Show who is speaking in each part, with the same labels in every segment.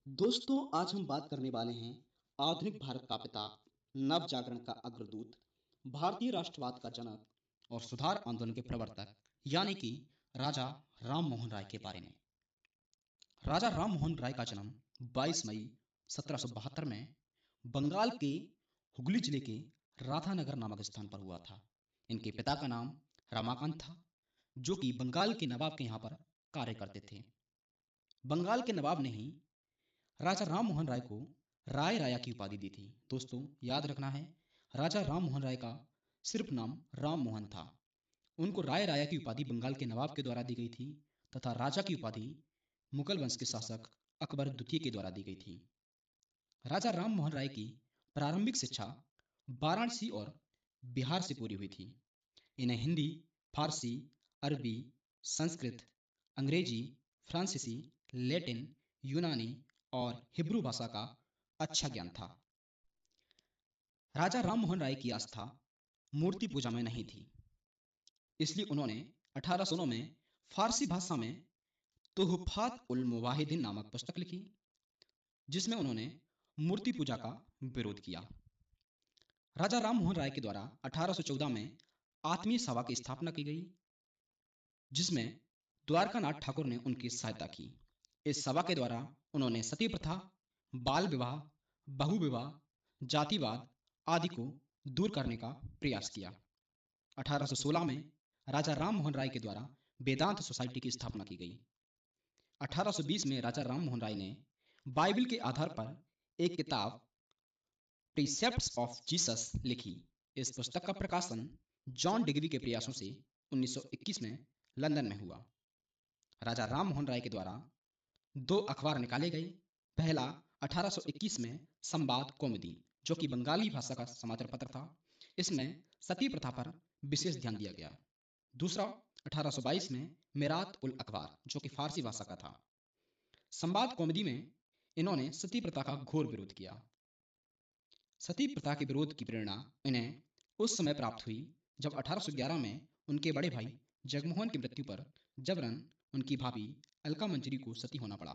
Speaker 1: दोस्तों, आज हम बात करने वाले हैं आधुनिक भारत का पिता, नव जागरण का अग्रदूत, भारतीय राष्ट्रवाद का जनक और सुधार आंदोलन के प्रवर्तक यानी कि राजा राम मोहन राय के बारे में। राजा राम मोहन राय का जन्म 22 मई 1772 में बंगाल के हुगली जिले के राधानगर नामक स्थान पर हुआ था। इनके पिता का नाम रमाकांत था, जो कि बंगाल के नवाब के यहाँ पर कार्य करते थे। बंगाल के नवाब ने ही राजा राम मोहन राय को राय राया की उपाधि दी थी। दोस्तों, याद रखना है, राजा राम मोहन राय का सिर्फ नाम राम मोहन था। उनको राय राया की उपाधि बंगाल के नवाब के द्वारा दी गई थी तथा राजा की उपाधि मुगल वंश के शासक अकबर द्वितीय के द्वारा दी गई थी। राजा राम मोहन राय की प्रारंभिक शिक्षा वाराणसी और बिहार से पूरी हुई थी। इन्हें हिंदी, फारसी, अरबी, संस्कृत, अंग्रेजी, फ्रांसीसी, लैटिन, यूनानी और हिब्रू भाषा का अच्छा ज्ञान था। राजा राम मोहन राय की आस्था मूर्ति पूजा में नहीं थी, इसलिए उन्होंने 1809 में फारसी भाषा में तुहफात उल मुवाहिदीन नामक पुस्तक लिखी, जिसमें उन्होंने मूर्ति पूजा का विरोध किया। राजा राम मोहन राय के द्वारा 1814 में आत्मीय सभा की स्थापना की गई, जिसमें द्वारकानाथ ठाकुर ने उनकी सहायता की। इस सभा के द्वारा उन्होंने सती प्रथा, बाल विवाह, बहु विवाह, जातिवाद आदि को दूर करने का प्रयास किया। 1816 में राजा राम मोहन राय के द्वारा वेदांत सोसाइटी की स्थापना की गई। 1820 में राजा राम मोहन राय ने बाइबल के आधार पर एक किताब प्रीसेप्ट्स ऑफ जीसस लिखी। इस पुस्तक का प्रकाशन जॉन डिग्री के प्रयासों से 1921 में लंदन में हुआ। राजा राम मोहन राय के द्वारा दो अखबार निकाले गए। पहला 1821 में संवाद कौमुदी, जो कि बंगाली भाषा का समाचार पत्र था। इसमें सती प्रथा पर विशेष ध्यान दिया गया। दूसरा 1822 में मिरात उल अखबार, जो कि फारसी भाषा का था। संवाद कौमुदी में इन्होंने सती प्रथा का घोर विरोध किया। सती प्रथा के विरोध की प्रेरणा इन्हें उस समय प्राप्त हुई जब 1811 में उनके बड़े भाई जगमोहन की मृत्यु पर जबरन उनकी भाभी अलका मंजरी को सती होना पड़ा।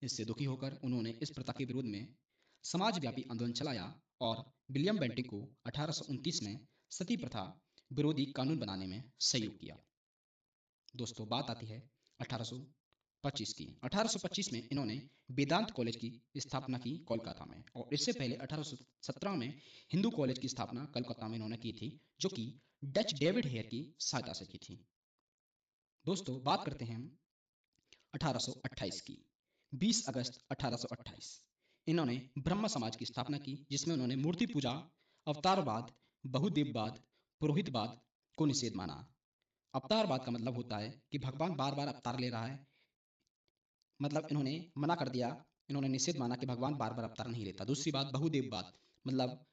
Speaker 1: इससे दुखी होकर उन्होंने इस प्रथा के विरोध में समाजव्यापी आंदोलन चलाया और विलियम बेंटिक को 1829 में सती प्रथा विरोधी कानून बनाने में सहयोग किया। दोस्तों, बात आती है 1825 की। 1825 में इन्होंने वेदांत कॉलेज की स्थापना की कोलकाता में, और इससे पहले 1817 में हिंदू कॉलेज की स्थापना कलकत्ता में इन्होंने की थी, जो कि डच डेविड हेयर की सहायता से की थी। दोस्तों, बात करते हैं 1828 की। 20 अगस्त 1828 इन्होंने ब्रह्म समाज की स्थापना की, जिसमें उन्होंने मूर्ति पूजा, अवतारवाद, बहुदेववाद, पुरोहितवाद को निषेध माना। अवतारवाद का मतलब होता है कि भगवान बार बार अवतार ले रहा है, मतलब इन्होंने मना कर दिया। इन्होंने निषेध माना कि भगवान बार बार अवतार नहीं लेता। दूसरी बात बहुदेववाद, मतलब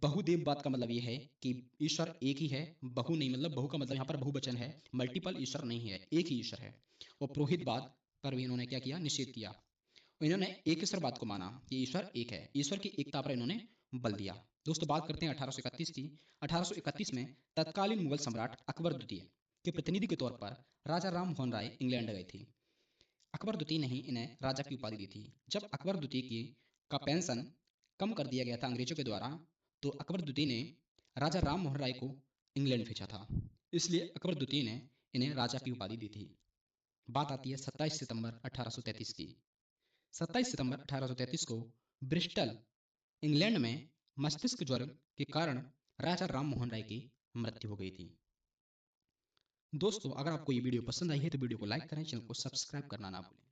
Speaker 1: बहुदेववाद का मतलब ये है कि ईश्वर एक ही है, बहु नहीं, मतलब बहु का मतलब यहाँ पर बहुवचन है, मल्टीपल ईश्वर नहीं है, एक ही ईश्वर है। और पुरोहितवाद पर भी इन्होंने क्या किया, निषेध किया। इन्होंने एक ईश्वरवाद को माना कि ईश्वर एक है, ईश्वर की एकता पर इन्होंने बल दिया। दोस्तों, बात करते हैं 1831 की। 1831 में तत्कालीन मुगल सम्राट अकबर द्वितीय के प्रतिनिधि के तौर पर राजा राम मोहन राय इंग्लैंड गए थे। अकबर द्वितीय ने ही इन्हें राजा की उपाधि दी थी। जब अकबर द्वितीय की का पेंशन कम कर दिया गया था अंग्रेजों के द्वारा, तो अकबर द्वितीय ने राजा राम मोहन राय को इंग्लैंड भेजा था, इसलिए अकबर द्वितीय ने इन्हें राजा की उपाधि दी थी। बात आती है 27 सितंबर 1833 की। 27 सितंबर 1833 को ब्रिस्टल, इंग्लैंड में मस्तिष्क ज्वर के कारण राजा राम मोहन राय की मृत्यु हो गई थी। दोस्तों, अगर आपको ये वीडियो पसंद आई है तो वीडियो को लाइक करें, चैनल को सब्सक्राइब करना ना भूलें।